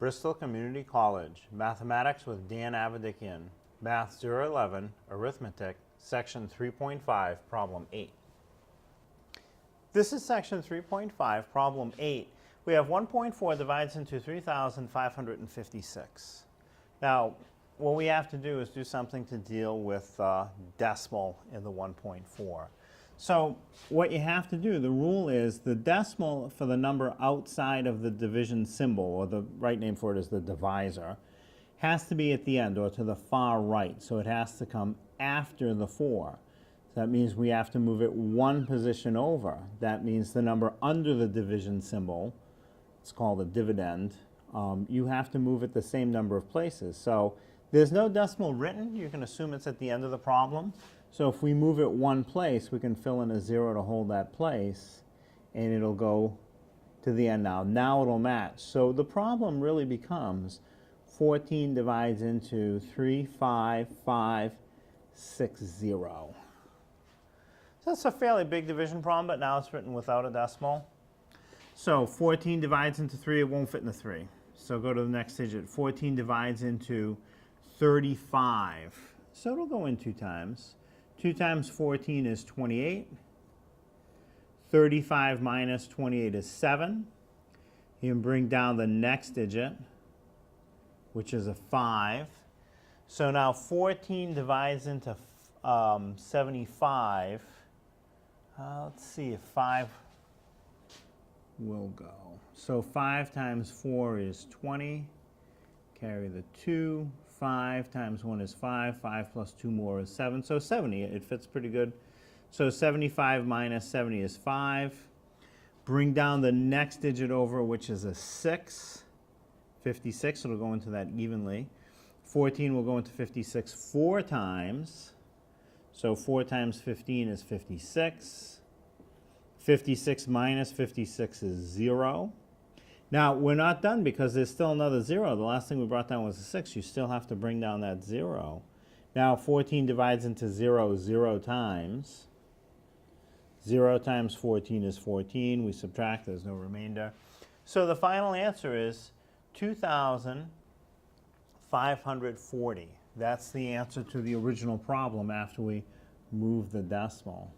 Bristol Community College, Mathematics with Dan Avedikian, Math 011, Arithmetic, Section 3.5, Problem 8. This is Section 3.5, Problem 8. We have 1.4 divides into 3,556. Now, what we have to do is do something to deal with decimal in the 1.4. So what you have to do, the rule is the decimal for the number outside of the division symbol, or the right name for it is the divisor, has to be at the end or to the far right. So it has to come after the 4. So that means we have to move it one position over. That means the number under the division symbol, it's called a dividend, you have to move it the same number of places. So there's no decimal written. You can assume it's at the end of the problem. So if we move it one place, we can fill in a 0 to hold that place, and it'll go to the end now. Now it'll match. So the problem really becomes 14 divides into 35560. So that's a fairly big division problem, but now it's written without a decimal. So 14 divides into 3, it won't fit in the 3. So go to the next digit. 14 divides into 35. So it'll go in 2 times. 2 times 14 is 28. 35 minus 28 is 7. You can bring down the next digit, which is a 5. So now 14 divides into 75. Let's see if 5 will go. So 5 times 4 is 20. Carry the 2. 5 times 1 is 5. 5 plus 2 more is 7. So 70, it fits pretty good. So 75 minus 70 is 5. Bring down the next digit over, which is a 6. 56, it'll go into that evenly. 14 will go into 56 4 times. So 4 times 15 is 56. 56 minus 56 is 0. Now, we're not done because there's still another 0. The last thing we brought down was a 6. You still have to bring down that 0. Now, 14 divides into 0 0 times. 0 times 14 is 14. We subtract. There's no remainder. So the final answer is 2,540. That's the answer to the original problem after we move the decimal.